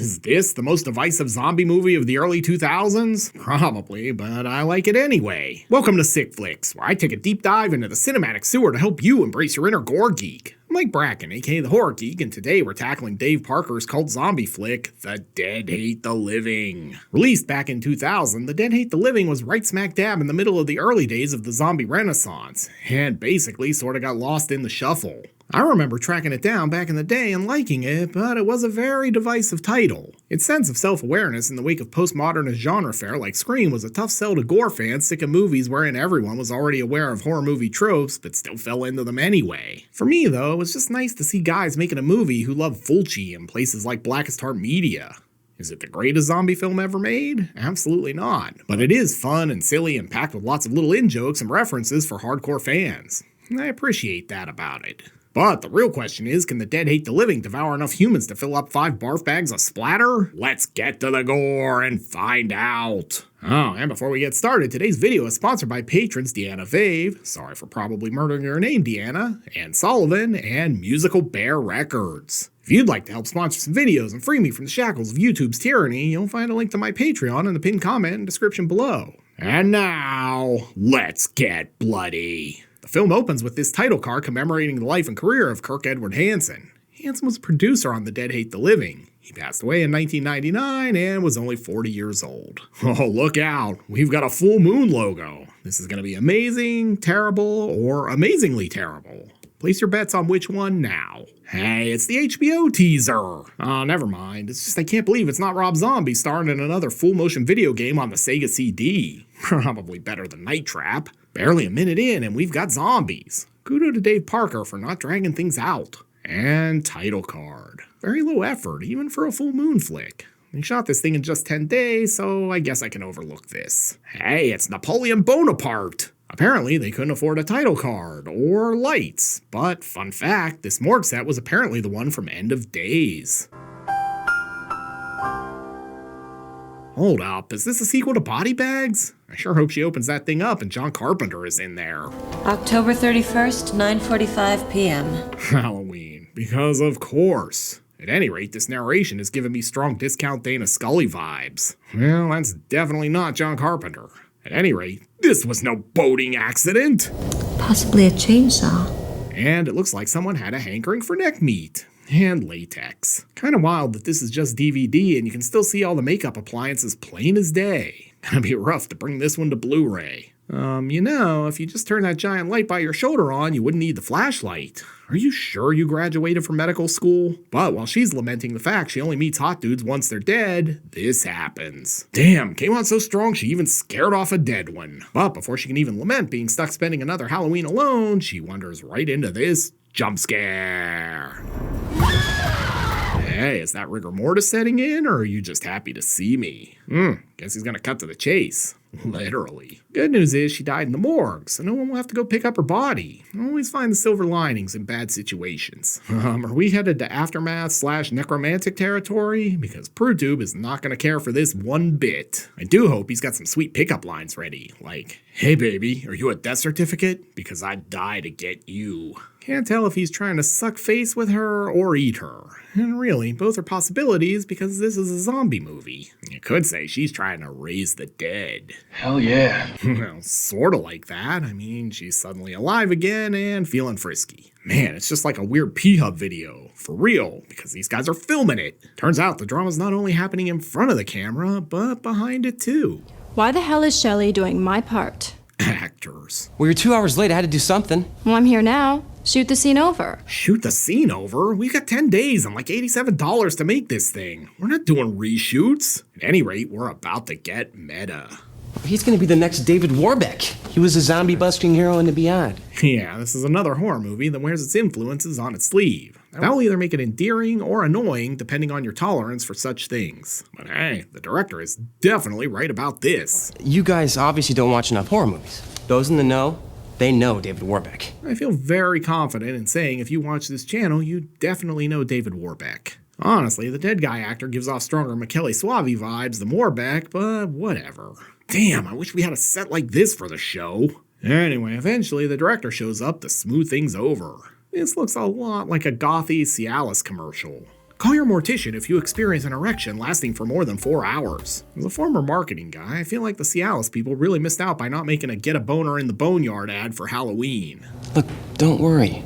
Is this the most divisive zombie movie of the early 2000s? Probably, but I like it anyway. Welcome to Sick Flicks, where I take a deep dive into the cinematic sewer to help you embrace your inner gore geek. I'm Mike Bracken, aka the Horror Geek, and today we're tackling Dave Parker's cult zombie flick, The Dead Hate the Living. Released back in 2000, The Dead Hate the Living was right smack dab in the middle of the early days of the zombie renaissance, and basically sorta got lost in the shuffle. I remember tracking it down back in the day and liking it, but it was a very divisive title. Its sense of self-awareness in the wake of postmodernist genre fare like Scream was a tough sell to gore fans sick of movies wherein everyone was already aware of horror movie tropes but still fell into them anyway. For me though, it was just nice to see guys making a movie who love Fulci in places like Blackest Heart Media. Is it the greatest zombie film ever made? Absolutely not. But it is fun and silly and packed with lots of little in-jokes and references for hardcore fans. I appreciate that about it. But the real question is, can the Dead Hate the Living devour enough humans to fill up 5 barf bags of splatter? Let's get to the gore and find out. Oh, and before we get started, today's video is sponsored by patrons Deanna Vave, sorry for probably murdering your name Deanna, and Sullivan, and Musical Bear Records. If you'd like to help sponsor some videos and free me from the shackles of YouTube's tyranny, you'll find a link to my Patreon in the pinned comment and description below. And now, let's get bloody. The film opens with this title card commemorating the life and career of Kirk Edward Hansen. Hansen was a producer on The Dead Hate the Living. He passed away in 1999 and was only 40 years old. Oh, look out. We've got a full moon logo. This is going to be amazing, terrible, or amazingly terrible. Place your bets on which one now. Hey, it's the HBO teaser. Oh, never mind. It's just I can't believe it's not Rob Zombie starring in another full-motion video game on the Sega CD. Probably better than Night Trap. Barely a minute in and we've got zombies. Kudo to Dave Parker for not dragging things out. And title card. Very low effort, even for a full moon flick. They shot this thing in just 10 days, so I guess I can overlook this. Hey, it's Napoleon Bonaparte! Apparently, they couldn't afford a title card, or lights. But, fun fact, this morgue set was apparently the one from End of Days. Hold up, is this a sequel to Body Bags? I sure hope she opens that thing up and John Carpenter is in there. October 31st, 9:45 p.m. Halloween, because of course. At any rate, this narration is giving me strong Discount Dana Scully vibes. Well, that's definitely not John Carpenter. At any rate, this was no boating accident. Possibly a chainsaw. And it looks like someone had a hankering for neck meat. And latex. Kinda wild that this is just DVD and you can still see all the makeup appliances plain as day. Gonna be rough to bring this one to Blu-ray. If you just turn that giant light by your shoulder on, you wouldn't need the flashlight. Are you sure you graduated from medical school? But while she's lamenting the fact she only meets hot dudes once they're dead, this happens. Damn, came on so strong she even scared off a dead one. But before she can even lament being stuck spending another Halloween alone, she wanders right into this jump scare. Hey, is that rigor mortis setting in, or are you just happy to see me? Guess he's gonna cut to the chase. Literally. Good news is she died in the morgue, so no one will have to go pick up her body. Always find the silver linings in bad situations. Are we headed to aftermath/necromantic territory? Because PruTube is not gonna care for this one bit. I do hope he's got some sweet pickup lines ready, like, hey baby, are you a death certificate? Because I'd die to get you. Can't tell if he's trying to suck face with her or eat her. And really, both are possibilities because this is a zombie movie. You could say she's trying to raise the dead. Hell yeah. Well, sorta like that. I mean, she's suddenly alive again and feeling frisky. Man, it's just like a weird P-Hub video. For real, because these guys are filming it. Turns out the drama's not only happening in front of the camera, but behind it too. Why the hell is Shelley doing my part? Actors. Well, you're 2 hours late. I had to do something. Well, I'm here now. Shoot the scene over. Shoot the scene over? We've got 10 days and like $87 to make this thing. We're not doing reshoots. At any rate, we're about to get meta. He's gonna be the next David Warbeck. He was a zombie-busting hero in the Beyond. Yeah, this is another horror movie that wears its influences on its sleeve. That'll either make it endearing or annoying depending on your tolerance for such things. But hey, the director is definitely right about this. You guys obviously don't watch enough horror movies. Those in the know, they know David Warbeck. I feel very confident in saying if you watch this channel, you definitely know David Warbeck. Honestly, the dead guy actor gives off stronger Michele Soavi vibes than Warbeck, but whatever. Damn, I wish we had a set like this for the show. Anyway, eventually the director shows up to smooth things over. This looks a lot like a gothy Cialis commercial. Call your mortician if you experience an erection lasting for more than 4 hours. As a former marketing guy, I feel like the Cialis people really missed out by not making a Get a Boner in the Boneyard ad for Halloween. Look, don't worry.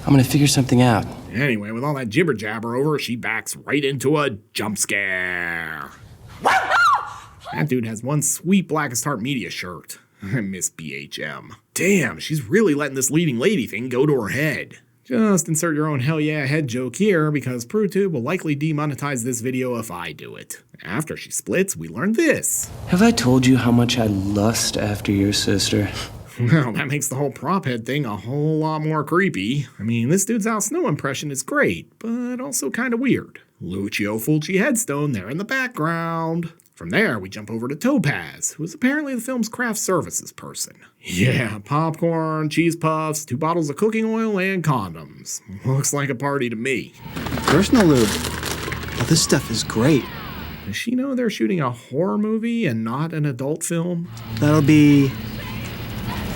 I'm gonna figure something out. Anyway, with all that jibber jabber over, she backs right into a jump scare. That dude has one sweet Blackest Heart Media shirt. I miss BHM. Damn, she's really letting this leading lady thing go to her head. Just insert your own hell yeah head joke here, because PruTube will likely demonetize this video if I do it. After she splits, we learn this. Have I told you how much I lust after your sister? Well, that makes the whole prop head thing a whole lot more creepy. I mean, this dude's Al Snow impression is great, but also kind of weird. Lucio Fulci headstone there in the background. From there, we jump over to Topaz, who is apparently the film's craft services person. Yeah, popcorn, cheese puffs, 2 bottles of cooking oil, and condoms. Looks like a party to me. There's no lube. Oh, this stuff is great. Does she know they're shooting a horror movie and not an adult film? That'll be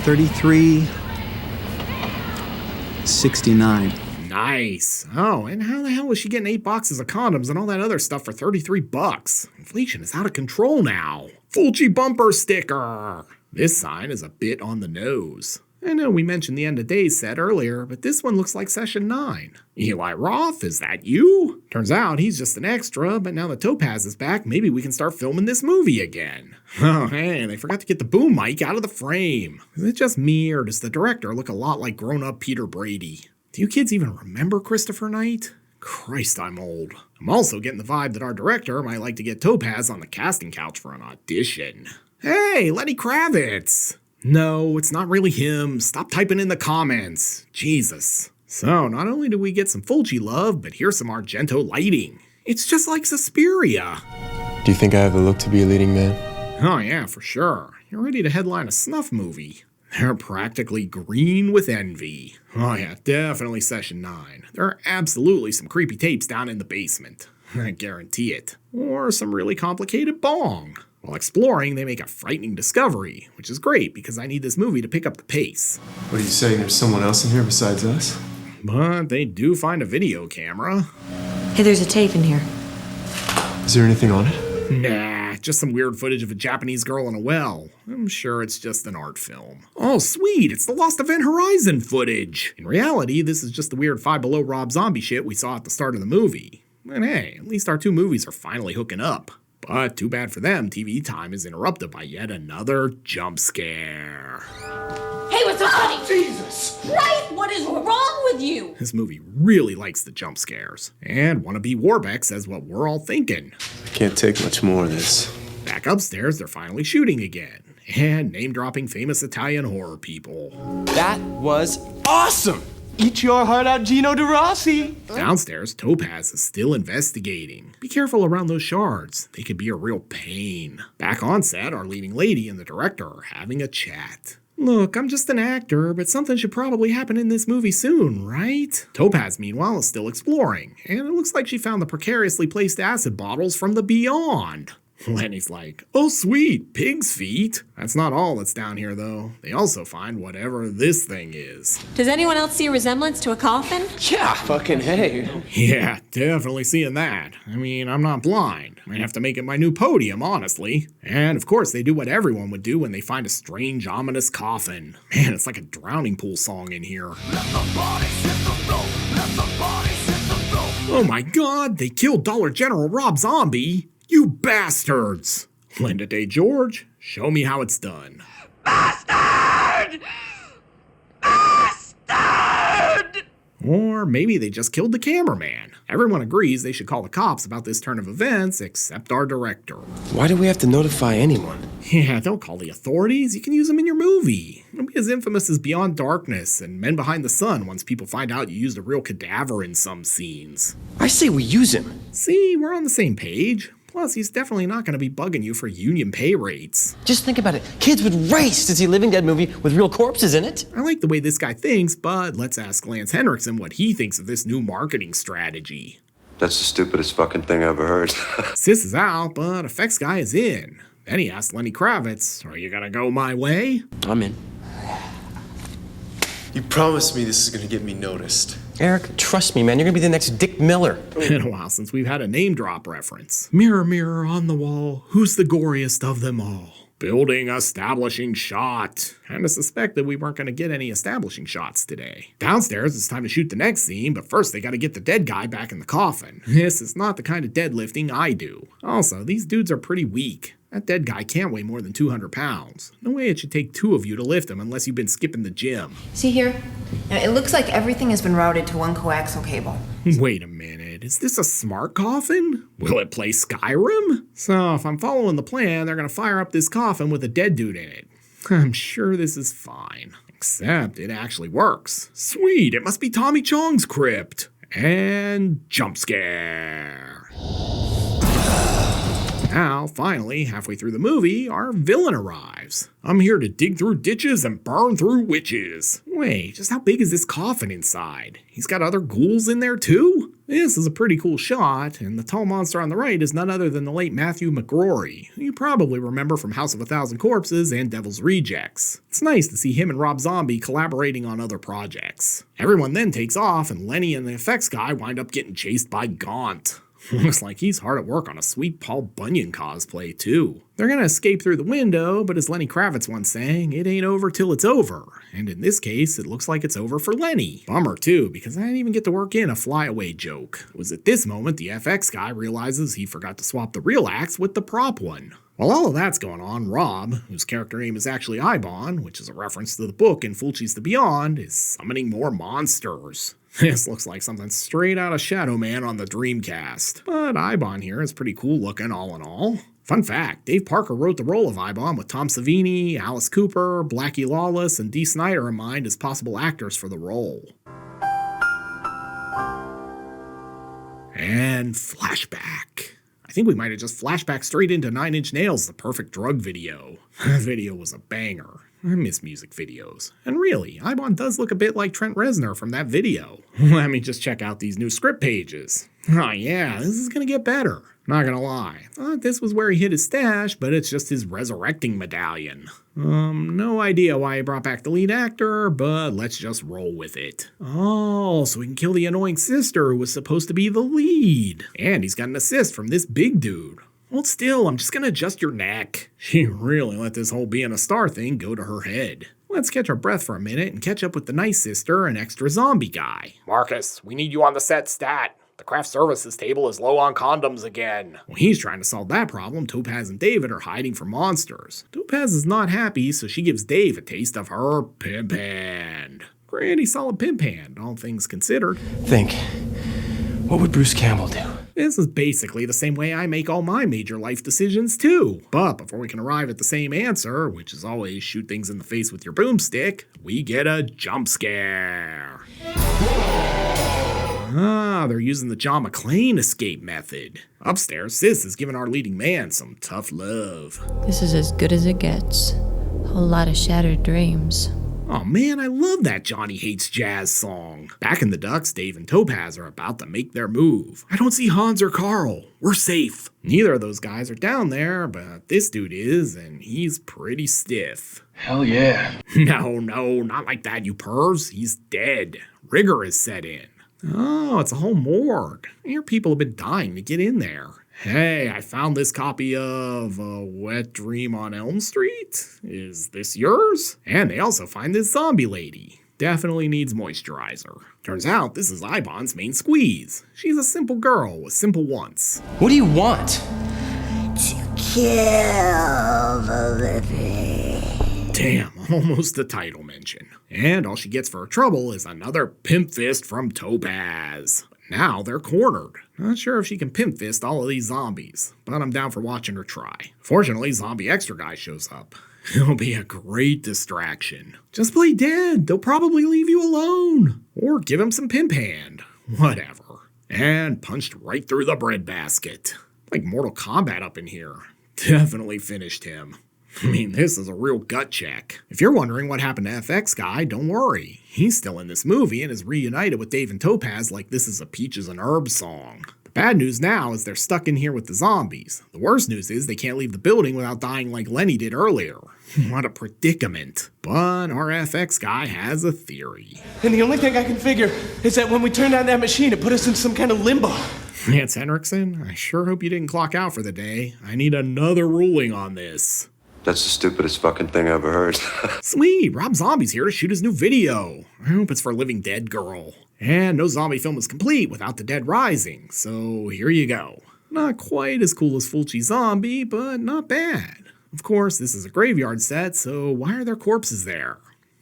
$33.69. Nice. Oh, and how the hell was she getting 8 boxes of condoms and all that other stuff for $33? Inflation is out of control now. Fulci bumper sticker. This sign is a bit on the nose. I know we mentioned the End of Days set earlier, but this one looks like Session 9. Eli Roth, is that you? Turns out he's just an extra, but now that Topaz is back, maybe we can start filming this movie again. Oh, hey, they forgot to get the boom mic out of the frame. Is it just me, or does the director look a lot like grown-up Peter Brady? Do you kids even remember Christopher Knight? Christ, I'm old. I'm also getting the vibe that our director might like to get Topaz on the casting couch for an audition. Hey, Lenny Kravitz! No, it's not really him. Stop typing in the comments. Jesus. So, not only do we get some Fulci love, but here's some Argento lighting. It's just like Suspiria. Do you think I have the look to be a leading man? Oh yeah, for sure. You're ready to headline a snuff movie. They're practically green with envy. Oh yeah, definitely Session 9. There are absolutely some creepy tapes down in the basement. I guarantee it. Or some really complicated bong. While exploring, they make a frightening discovery, which is great because I need this movie to pick up the pace. What are you saying, there's someone else in here besides us? But they do find a video camera. Hey, there's a tape in here. Is there anything on it? Nah, just some weird footage of a Japanese girl in a well. I'm sure it's just an art film. Oh, sweet, it's the Lost Event Horizon footage. In reality, this is just the weird Five Below Rob Zombie shit we saw at the start of the movie. And hey, at least our 2 movies are finally hooking up. But too bad for them, TV time is interrupted by yet another jump scare. Hey, what's so funny? Jesus! Right? What is wrong with you? This movie really likes the jump scares. And Wannabe Warbeck says what we're all thinking. I can't take much more of this. Back upstairs, they're finally shooting again. And name-dropping famous Italian horror people. That was awesome! Eat your heart out, Gino De Rossi! Downstairs, Topaz is still investigating. Be careful around those shards. They could be a real pain. Back on set, our leading lady and the director are having a chat. Look, I'm just an actor, but something should probably happen in this movie soon, right? Topaz, meanwhile, is still exploring, and it looks like she found the precariously placed acid bottles from the beyond. Lenny's like, oh sweet, pig's feet. That's not all that's down here though. They also find whatever this thing is. Does anyone else see a resemblance to a coffin? Yeah, fucking hey. Yeah, definitely seeing that. I mean, I'm not blind. Might have to make it my new podium, honestly. And of course, they do what everyone would do when they find a strange, ominous coffin. Man, it's like a drowning pool song in here. Oh my god, they killed Dollar General Rob Zombie. You bastards! Linda Day George, show me how it's done. Bastard! Bastard! Or maybe they just killed the cameraman. Everyone agrees they should call the cops about this turn of events, except our director. Why do we have to notify anyone? Yeah, don't call the authorities. You can use them in your movie. It'll be as infamous as Beyond Darkness and Men Behind the Sun once people find out you used a real cadaver in some scenes. I say we use him. See, we're on the same page. Plus, he's definitely not going to be bugging you for union pay rates. Just think about it. Kids would race to see a Living Dead movie with real corpses in it. I like the way this guy thinks, but let's ask Lance Henriksen what he thinks of this new marketing strategy. That's the stupidest fucking thing I ever heard. Sis is out, but effects guy is in. Then he asked Lenny Kravitz, are you gonna go my way? I'm in. You promised me this is gonna get me noticed. Eric, trust me, man. You're gonna be the next Dick Miller. Been a while since we've had a name drop reference. Mirror, mirror on the wall, who's the goriest of them all? Building establishing shot. Kinda suspected we weren't gonna get any establishing shots today. Downstairs, it's time to shoot the next scene, but first they gotta get the dead guy back in the coffin. This is not the kind of deadlifting I do. Also, these dudes are pretty weak. That dead guy can't weigh more than 200 pounds. No way it should take two of you to lift him unless you've been skipping the gym. See here? Now, it looks like everything has been routed to one coaxial cable. Wait a minute, is this a smart coffin? Will it play Skyrim? So if I'm following the plan, they're gonna fire up this coffin with a dead dude in it. I'm sure this is fine. Except it actually works. Sweet, it must be Tommy Chong's crypt. And jump scare. Now, finally, halfway through the movie, our villain arrives. I'm here to dig through ditches and burn through witches. Wait, just how big is this coffin inside? He's got other ghouls in there too? This is a pretty cool shot, and the tall monster on the right is none other than the late Matthew McGrory, who you probably remember from House of a Thousand Corpses and Devil's Rejects. It's nice to see him and Rob Zombie collaborating on other projects. Everyone then takes off, and Lenny and the effects guy wind up getting chased by Gaunt. Looks like he's hard at work on a sweet Paul Bunyan cosplay, too. They're gonna escape through the window, but as Lenny Kravitz once sang, it ain't over till it's over. And in this case, it looks like it's over for Lenny. Bummer, too, because I didn't even get to work in a flyaway joke. It was at this moment the FX guy realizes he forgot to swap the real axe with the prop one. While all of that's going on, Rob, whose character name is actually Ibon, which is a reference to the book in Fulci's The Beyond, is summoning more monsters. This looks like something straight out of Shadow Man on the Dreamcast. But Ibon here is pretty cool looking all in all. Fun fact, Dave Parker wrote the role of Ibon with Tom Savini, Alice Cooper, Blackie Lawless, and Dee Snider in mind as possible actors for the role. And flashback. I think we might have just flashbacked straight into 9 Inch Nails, The Perfect Drug video. That video was a banger. I miss music videos. And really, Ibon does look a bit like Trent Reznor from that video. Let me just check out these new script pages. Oh yeah, this is gonna get better. Not gonna lie, thought this was where he hid his stash, but it's just his resurrecting medallion. No idea why he brought back the lead actor, but let's just roll with it. Oh, so he can kill the annoying sister who was supposed to be the lead. And he's got an assist from this big dude. Well, still, I'm just gonna adjust your neck. She really let this whole being a star thing go to her head. Let's catch our breath for a minute and catch up with the nice sister and extra zombie guy. Marcus, we need you on the set stat. The craft services table is low on condoms again. Well, he's trying to solve that problem. Topaz and David are hiding from monsters. Topaz is not happy, so she gives Dave a taste of her pimp hand. Pretty solid pimp hand, all things considered. Think. What would Bruce Campbell do? This is basically the same way I make all my major life decisions too. But before we can arrive at the same answer, which is always shoot things in the face with your boomstick, we get a jump scare. Ah, they're using the John McClane escape method. Upstairs, Sis is giving our leading man some tough love. This is as good as it gets. Whole lot of shattered dreams. Oh man, I love that Johnny Hates Jazz song. Back in the Ducks, Dave and Topaz are about to make their move. I don't see Hans or Carl. We're safe. Neither of those guys are down there, but this dude is, and he's pretty stiff. Hell yeah. No, not like that, you pervs. He's dead. Rigor is set in. Oh, it's a whole morgue. Your people have been dying to get in there. Hey, I found this copy of A Wet Dream on Elm Street. Is this yours? And they also find this zombie lady. Definitely needs moisturizer. Turns out this is Ibon's main squeeze. She's a simple girl with simple wants. What do you want? To kill the living. Damn, almost a title mention. And all she gets for her trouble is another pimp fist from Topaz. Now they're cornered. Not sure if she can pimp fist all of these zombies, but I'm down for watching her try. Fortunately, Zombie Extra Guy shows up. He'll be a great distraction. Just play dead, they'll probably leave you alone. Or give him some pimp hand. Whatever. And punched right through the breadbasket. Like Mortal Kombat up in here. Definitely finished him. I mean, this is a real gut check. If you're wondering what happened to FX Guy, don't worry. He's still in this movie and is reunited with Dave and Topaz like this is a Peaches and Herbs song. The Bad news now is they're stuck in here with the zombies. The worst news is they can't leave the building without dying like Lenny did earlier. What a predicament. But our FX guy has a theory. And the only thing I can figure is that when we turned on that machine, it put us in some kind of limbo. Lance Henriksen, I sure hope you didn't clock out for the day. I need another ruling on this. That's the stupidest fucking thing I ever heard. Sweet, Rob Zombie's here to shoot his new video. I hope it's for Living Dead Girl. And no zombie film is complete without the dead rising, so here you go. Not quite as cool as Fulci Zombie, but not bad. Of course, this is a graveyard set, so why are there corpses there?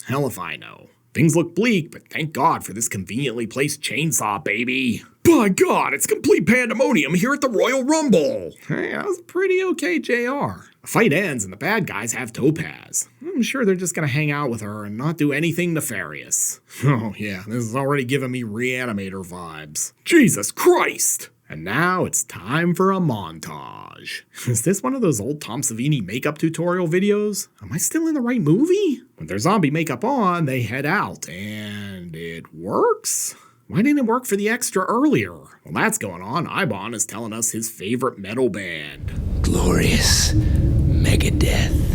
Hell if I know. Things look bleak, but thank God for this conveniently placed chainsaw, baby. By God, it's complete pandemonium here at the Royal Rumble. Hey, that was pretty okay, JR. The fight ends and the bad guys have Topaz. I'm sure they're just gonna hang out with her and not do anything nefarious. Oh yeah, this is already giving me Reanimator vibes. Jesus Christ! And now it's time for a montage. Is this one of those old Tom Savini makeup tutorial videos? Am I still in the right movie? With their zombie makeup on, they head out, and it works? Why didn't it work for the extra earlier? Well, that's going on. Ibon is telling us his favorite metal band. Glorious Megadeth.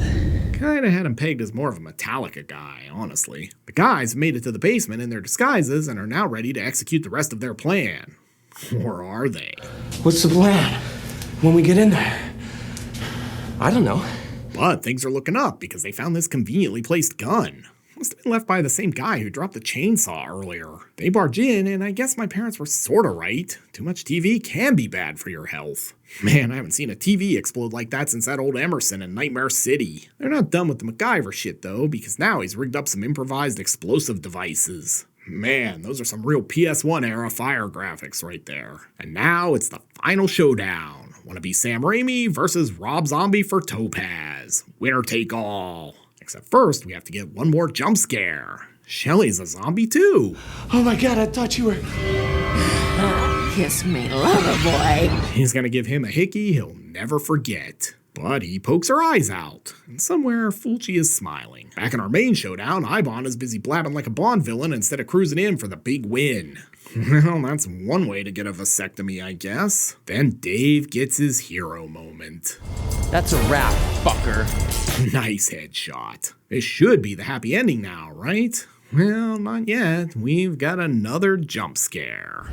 Kinda had him pegged as more of a Metallica guy, honestly. The guys made it to the basement in their disguises and are now ready to execute the rest of their plan. Or are they? What's the plan when we get in there? I don't know. But things are looking up because they found this conveniently placed gun. Must have been left by the same guy who dropped the chainsaw earlier. They barge in, and I guess my parents were sorta right. Too much TV can be bad for your health. Man, I haven't seen a TV explode like that since that old Emerson in Nightmare City. They're not done with the MacGyver shit though, because now he's rigged up some improvised explosive devices. Man, those are some real PS1 era fire graphics right there. And now it's the final showdown. Wanna be Sam Raimi versus Rob Zombie for Topaz. Winner take all. Except first, we have to get one more jump scare. Shelley's a zombie too. Oh my God, I thought you were... Kiss me, lover boy. He's gonna give him a hickey he'll never forget. But he pokes her eyes out, and somewhere Fulci is smiling. Back in our main showdown, Ibon is busy blabbing like a Bond villain instead of cruising in for the big win. Well, that's one way to get a vasectomy, I guess. Then Dave gets his hero moment. That's a wrap, fucker. Nice headshot. This should be the happy ending now, right? Well, not yet. We've got another jump scare.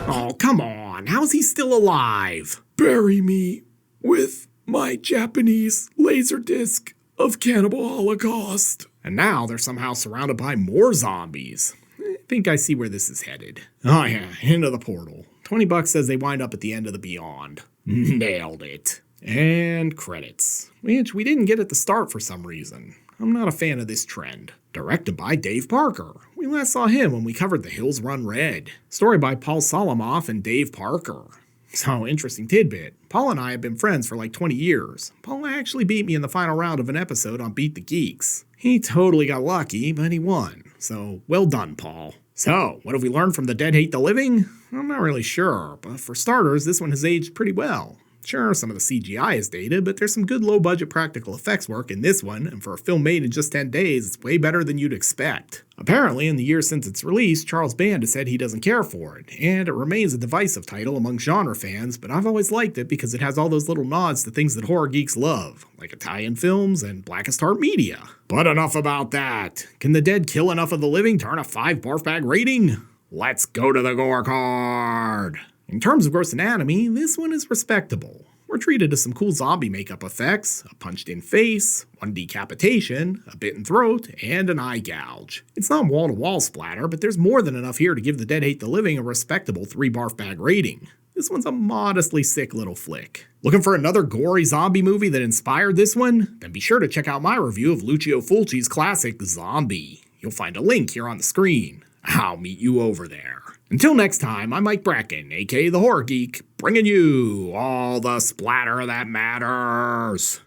Oh, come on. How's he still alive? Bury me with my Japanese laserdisc of Cannibal Holocaust. And now they're somehow surrounded by more zombies. I think I see where this is headed. Oh yeah, into the portal. $20 says they wind up at the end of the beyond. Nailed it. And credits, which we didn't get at the start for some reason. I'm not a fan of this trend. Directed by Dave Parker. We last saw him when we covered The Hills Run Red. Story by Paul Solomoff and Dave Parker. So, interesting tidbit. Paul and I have been friends for like 20 years. Paul actually beat me in the final round of an episode on Beat the Geeks. He totally got lucky, but he won. So, well done, Paul. So, what have we learned from The Dead Hate the Living? I'm not really sure, but for starters, this one has aged pretty well. Sure, some of the CGI is dated, but there's some good low-budget practical effects work in this one, and for a film made in just 10 days, it's way better than you'd expect. Apparently, in the years since its release, Charles Band has said he doesn't care for it, and it remains a divisive title among genre fans, but I've always liked it because it has all those little nods to things that horror geeks love, like Italian films and Blackest Heart Media. But enough about that. Can the dead kill enough of the living to earn a 5 barf bag rating? Let's go to the Gore Card. In terms of gross anatomy, this one is respectable. We're treated to some cool zombie makeup effects, a punched-in face, one decapitation, a bitten throat, and an eye gouge. It's not wall-to-wall splatter, but there's more than enough here to give The Dead Hate the Living a respectable 3 barf bag rating. This one's a modestly sick little flick. Looking for another gory zombie movie that inspired this one? Then be sure to check out my review of Lucio Fulci's classic Zombie. You'll find a link here on the screen. I'll meet you over there. Until next time, I'm Mike Bracken, aka The Horror Geek, bringing you all the splatter that matters.